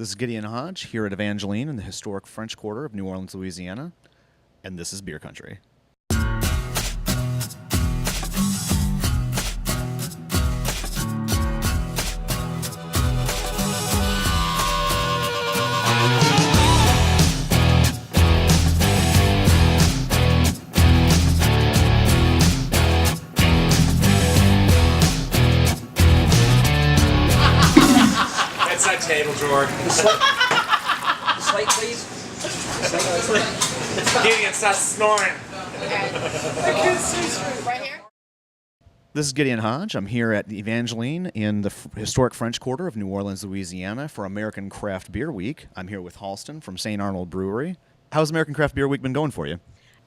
This is Gideon Hodge here at Evangeline in the historic French Quarter of New Orleans, Louisiana, and this is Beer Country. That table, George. Slate, please. Gideon, stop snoring. Right here. This is Gideon Hodge. I'm here at Evangeline in the historic French Quarter of New Orleans, Louisiana for American Craft Beer Week. I'm here with Halston from Saint Arnold Brewery. How's American Craft Beer Week been going for you?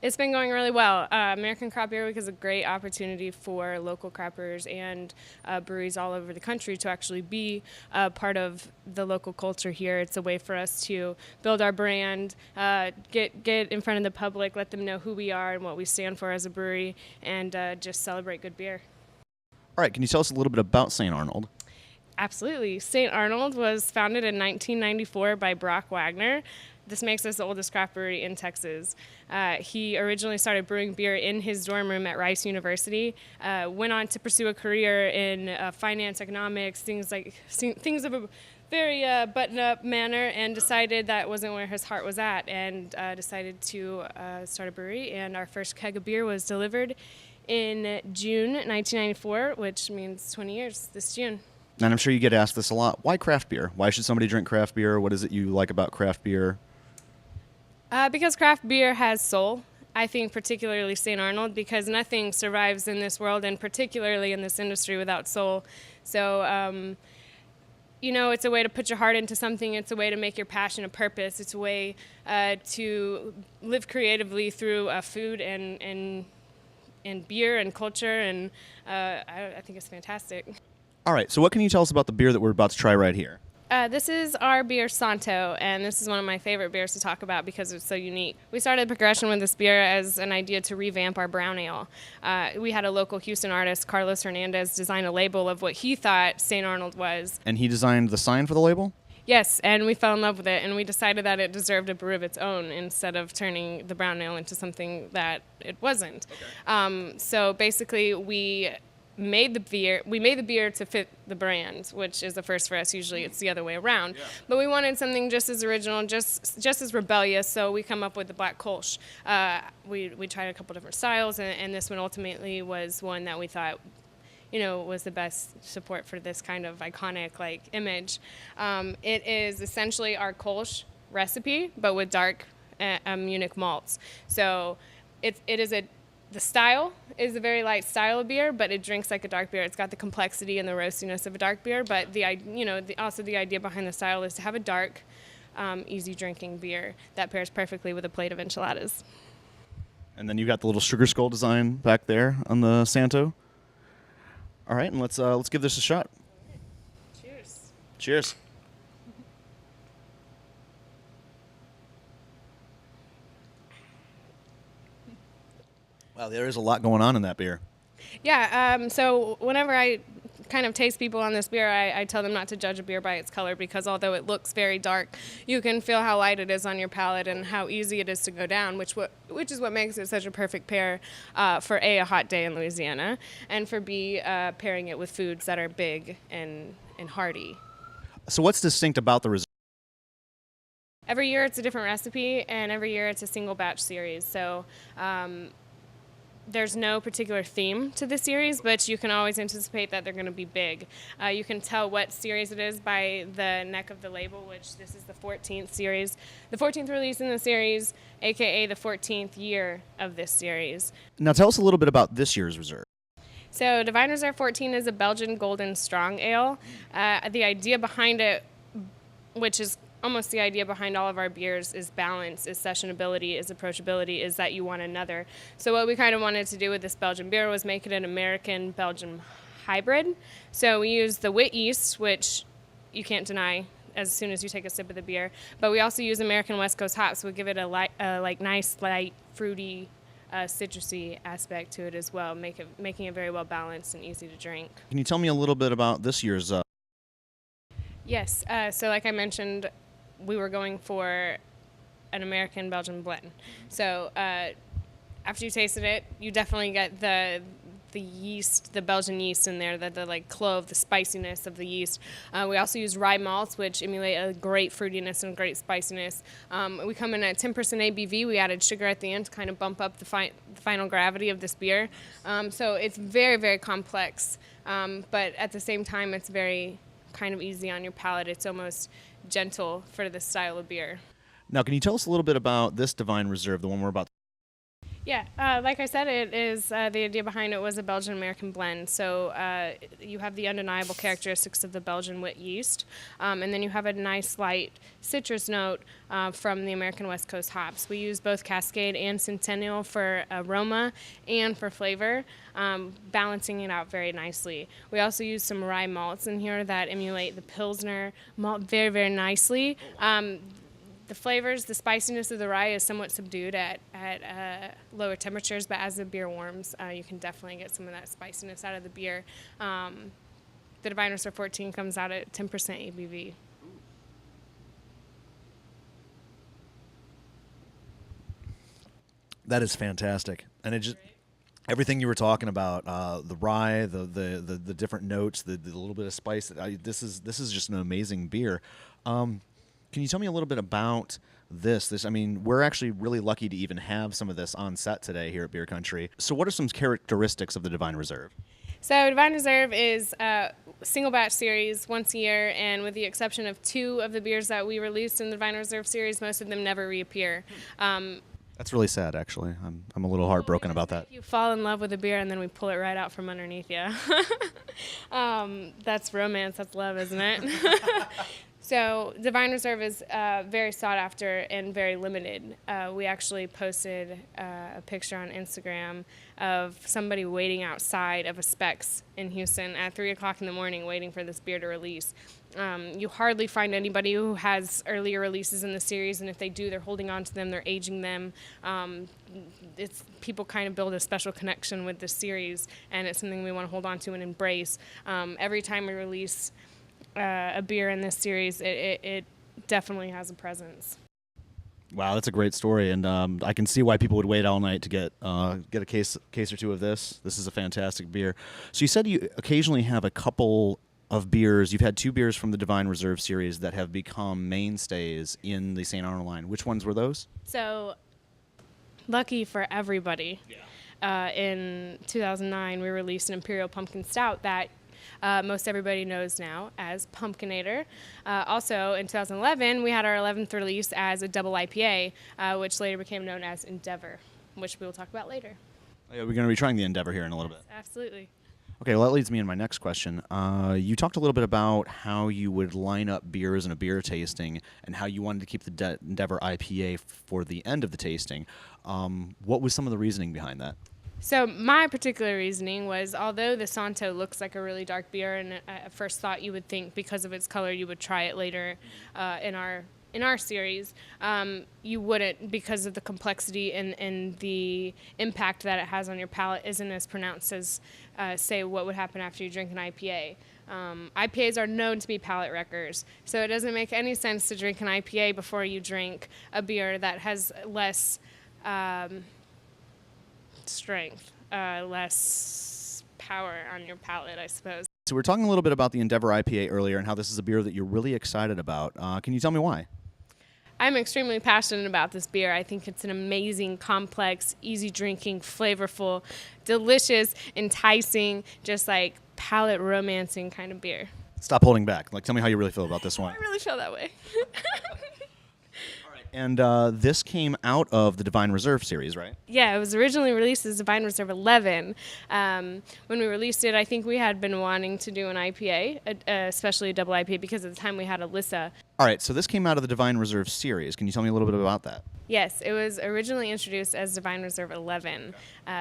It's been going really well. American Craft Beer Week is a great opportunity for local craft brewers and breweries all over the country to actually be part of the local culture here. It's a way for us to build our brand, get in front of the public, let them know who we are and what we stand for as a brewery, and just celebrate good beer. All right, can you tell us a little bit about Saint Arnold? Absolutely. Saint Arnold was founded in 1994 by Brock Wagner. This makes us the oldest craft brewery in Texas. He originally started brewing beer in his dorm room at Rice University, went on to pursue a career in finance, economics, things of a very button-up manner, and decided that wasn't where his heart was at, and decided to start a brewery. And our first keg of beer was delivered in June 1994, which means 20 years this June. And I'm sure you get asked this a lot. Why craft beer? Why should somebody drink craft beer? What is it you like about craft beer? Because craft beer has soul. I think particularly Saint Arnold, because nothing survives in this world and particularly in this industry without soul. So, it's a way to put your heart into something. It's a way to make your passion a purpose. It's a way to live creatively through food and beer and culture, and I think it's fantastic. All right, so what can you tell us about the beer that we're about to try right here? This is our beer Santo, and this is one of my favorite beers to talk about because it's so unique. We started the progression with this beer as an idea to revamp our brown ale. We had a local Houston artist, Carlos Hernandez, design a label of what he thought St. Arnold was. And he designed the sign for the label? Yes, and we fell in love with it, and we decided that it deserved a brew of its own instead of turning the brown ale into something that it wasn't. Okay. So basically, we made the beer to fit the brand, which is the first for us. Usually it's the other way around. Yeah. But we wanted something just as original, just as rebellious, so we come up with the Black Kolsch. We tried a couple different styles, and this one ultimately was one that we thought was the best support for this kind of iconic image. It is essentially our Kolsch recipe, but with dark Munich malts. So the style is a very light style of beer, but it drinks like a dark beer. It's got the complexity and the roastiness of a dark beer, but also the idea behind the style is to have a dark, easy drinking beer that pairs perfectly with a plate of enchiladas. And then you got the little sugar skull design back there on the Santo. All right, and let's give this a shot. Cheers. Cheers. Wow, there is a lot going on in that beer. Yeah, so whenever I kind of taste people on this beer, I tell them not to judge a beer by its color, because although it looks very dark, you can feel how light it is on your palate and how easy it is to go down, which is what makes it such a perfect pair for A, a hot day in Louisiana, and for B, pairing it with foods that are big and hearty. So what's distinct about the reserve? Every year it's a different recipe, and every year it's a single batch series. So there's no particular theme to the series, but you can always anticipate that they're going to be big. You can tell what series it is by the neck of the label, which this is the 14th series. The 14th release in the series, a.k.a. the 14th year of this series. Now tell us a little bit about this year's reserve. So Divine Reserve 14 is a Belgian Golden Strong Ale. The idea behind it, which is almost the idea behind all of our beers, is balance, is sessionability, is approachability, is that you want another. So what we kind of wanted to do with this Belgian beer was make it an American-Belgian hybrid. So we use the wit yeast, which you can't deny as soon as you take a sip of the beer. But we also use American West Coast hops, so we give it a nice, light, fruity, citrusy aspect to it as well, making it very well balanced and easy to drink. Can you tell me a little bit about this year's Yes. So like I mentioned, we were going for an American Belgian blend. So after you tasted it, you definitely get the yeast, the Belgian yeast in there, the like clove, the spiciness of the yeast. We also use rye malts, which emulate a great fruitiness and great spiciness. We come in at 10% ABV. We added sugar at the end to kind of bump up the final gravity of this beer. So it's very, very complex, but at the same time, it's very kind of easy on your palate. It's almost gentle for this style of beer. Now, can you tell us a little bit about this Divine Reserve, the one we're about to... Yeah, like I said, it is the idea behind it was a Belgian-American blend. So you have the undeniable characteristics of the Belgian wheat yeast, and then you have a nice light citrus note from the American West Coast hops. We use both Cascade and Centennial for aroma and for flavor, balancing it out very nicely. We also use some rye malts in here that emulate the Pilsner malt very, very nicely. The flavors, the spiciness of the rye is somewhat subdued at lower temperatures, but as the beer warms, you can definitely get some of that spiciness out of the beer. The Divine Reserve 14 comes out at 10% ABV. That is fantastic. And it just... Everything you were talking about, the rye, the different notes, the little bit of spice. This is just an amazing beer. Can you tell me a little bit about this? I mean, we're actually really lucky to even have some of this on set today here at Beer Country. So what are some characteristics of the Divine Reserve? So Divine Reserve is a single batch series once a year, and with the exception of 2 of the beers that we released in the Divine Reserve series, most of them never reappear. That's really sad, actually. I'm a little heartbroken about that. You fall in love with a beer and then we pull it right out from underneath you. That's romance, that's love, isn't it? So Divine Reserve is very sought after and very limited. We actually posted a picture on Instagram of somebody waiting outside of a Specs in Houston at 3 o'clock in the morning waiting for this beer to release. You hardly find anybody who has earlier releases in the series, and if they do, they're holding on to them, they're aging them. It's people kind of build a special connection with the series, and it's something we want to hold on to and embrace. Every time we release a beer in this series, it definitely has a presence. Wow, that's a great story, and I can see why people would wait all night to get a case or 2 of this. This is a fantastic beer. So you said you occasionally have a couple of beers. You've had 2 beers from the Divine Reserve series that have become mainstays in the Saint Arnold line. Which ones were those? So, lucky for everybody, in 2009 we released an Imperial Pumpkin Stout that most everybody knows now as Pumpkinator. Also, in 2011, we had our 11th release as a double IPA, which later became known as Endeavor, which we will talk about later. Oh, yeah, we're going to be trying the Endeavor here in a little bit. Absolutely. Okay, well, that leads me into my next question. You talked a little bit about how you would line up beers in a beer tasting and how you wanted to keep the Endeavor IPA for the end of the tasting. What was some of the reasoning behind that? So my particular reasoning was, although the Santo looks like a really dark beer, and at first thought you would think because of its color you would try it later in our series, you wouldn't, because of the complexity and the impact that it has on your palate isn't as pronounced as, say, what would happen after you drink an IPA. IPAs are known to be palate wreckers, so it doesn't make any sense to drink an IPA before you drink a beer that has less strength, less power on your palate, I suppose. So we were talking a little bit about the Endeavor IPA earlier and how this is a beer that you're really excited about. Can you tell me why? I'm extremely passionate about this beer. I think it's an amazing, complex, easy drinking, flavorful, delicious, enticing, just like palate romancing kind of beer. Stop holding back. Tell me how you really feel about this one. I really feel that way. And this came out of the Divine Reserve series, right? Yeah, it was originally released as Divine Reserve 11. When we released it, I think we had been wanting to do an IPA, especially a double IPA, because at the time we had Alyssa. All right, so this came out of the Divine Reserve series. Can you tell me a little bit about that? Yes, it was originally introduced as Divine Reserve 11.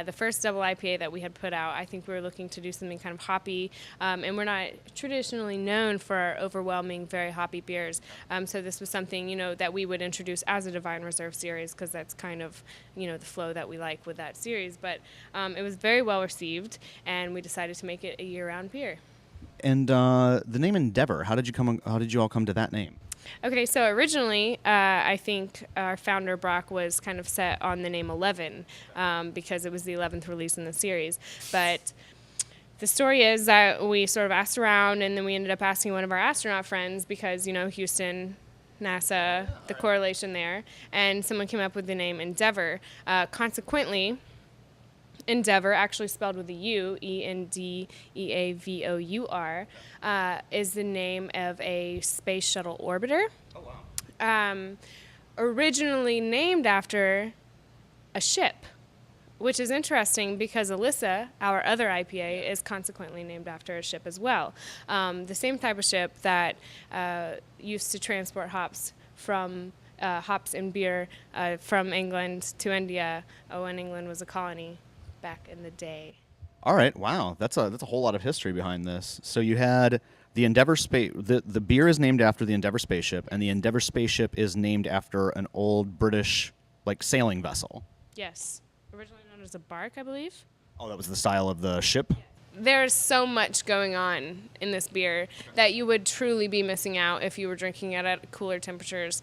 The first double IPA that we had put out, I think we were looking to do something kind of hoppy, and we're not traditionally known for our overwhelming, very hoppy beers. So this was something, that we would introduce as a Divine Reserve series, because that's kind of, the flow that we like with that series. But it was very well received, and we decided to make it a year-round beer. And the name Endeavor, how did you all come to that name? Okay, so originally, I think our founder, Brock, was kind of set on the name 11 because it was the 11th release in the series. But the story is that we sort of asked around, and then we ended up asking one of our astronaut friends because, Houston, NASA, the correlation there, and someone came up with the name Endeavor. Consequently, Endeavor, actually spelled with a U, Endeavour, is the name of a space shuttle orbiter. Oh, wow. Originally named after a ship, which is interesting because Alyssa, our other IPA, is consequently named after a ship as well. The same type of ship that used to transport hops and beer from England to India when England was a colony back in the day. All right, wow, that's a whole lot of history behind this. So you had the Endeavour the beer is named after the Endeavour spaceship, and the Endeavour spaceship is named after an old British sailing vessel. Yes, originally known as a bark, I believe. Oh, that was the style of the ship? There's so much going on in this beer that you would truly be missing out if you were drinking it at cooler temperatures.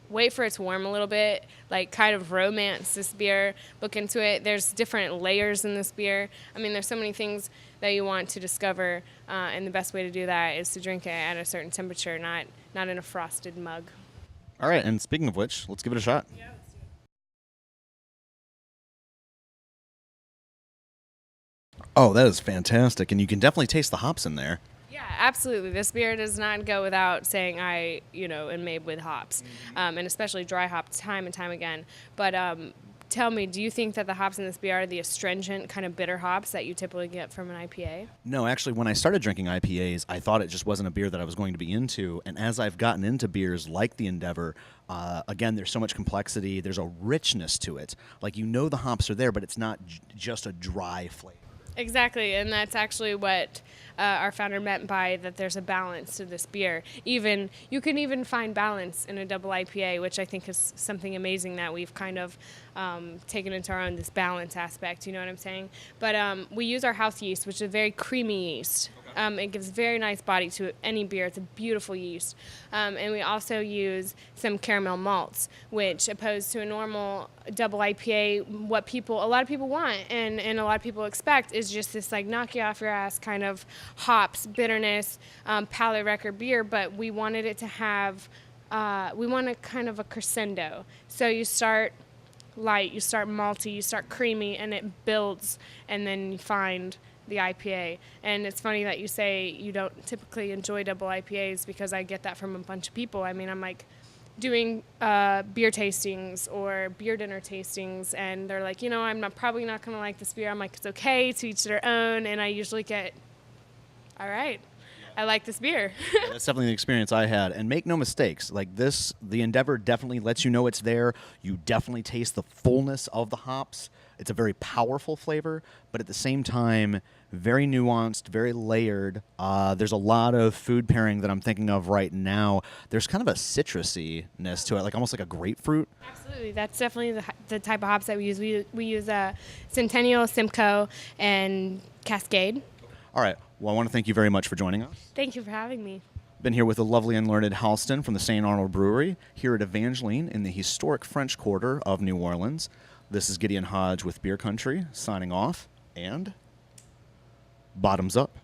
Wait for it to warm a little bit, kind of romance this beer, look into it. There's different layers in this beer. I mean, there's so many things that you want to discover, and the best way to do that is to drink it at a certain temperature, not in a frosted mug. All right, and speaking of which, let's give it a shot. Yeah, let's do it. Oh, that is fantastic, and you can definitely taste the hops in there. Yeah, absolutely. This beer does not go without saying and made with hops, and especially dry hops time and time again. But tell me, do you think that the hops in this beer are the astringent kind of bitter hops that you typically get from an IPA? No, actually, when I started drinking IPAs, I thought it just wasn't a beer that I was going to be into. And as I've gotten into beers like the Endeavor, again, there's so much complexity. There's a richness to it. The hops are there, but it's not just a dry flavor. Exactly, and that's actually what our founder meant by that there's a balance to this beer. You can even find balance in a double IPA, which I think is something amazing that we've kind of taken into our own, this balance aspect, you know what I'm saying? But we use our house yeast, which is a very creamy yeast. It gives very nice body to any beer. It's a beautiful yeast. And we also use some caramel malts, which opposed to a normal double IPA, what a lot of people want and a lot of people expect is just this knock you off your ass kind of hops, bitterness, palate wrecker beer, but we wanted it to have, we wanted kind of a crescendo. So you start light, you start malty, you start creamy, and it builds, and then you find the IPA. And it's funny that you say you don't typically enjoy double IPAs because I get that from a bunch of people. I mean, I'm doing beer tastings or beer dinner tastings, and they're like, I'm probably not going to like this beer. I'm like, it's okay, to each their own. And I usually get, all right, I like this beer. Yeah, that's definitely the experience I had. And make no mistakes, the Endeavor definitely lets you know it's there. You definitely taste the fullness of the hops. It's a very powerful flavor, but at the same time, very nuanced, very layered. There's a lot of food pairing that I'm thinking of right now. There's kind of a citrusiness to it, almost like a grapefruit. Absolutely. That's definitely the type of hops that we use. We use Centennial, Simcoe, and Cascade. All right. Well, I want to thank you very much for joining us. Thank you for having me. Been here with the lovely and learned Halston from the Saint Arnold Brewery here at Evangeline in the historic French Quarter of New Orleans. This is Gideon Hodge with Beer Country signing off, and bottoms up.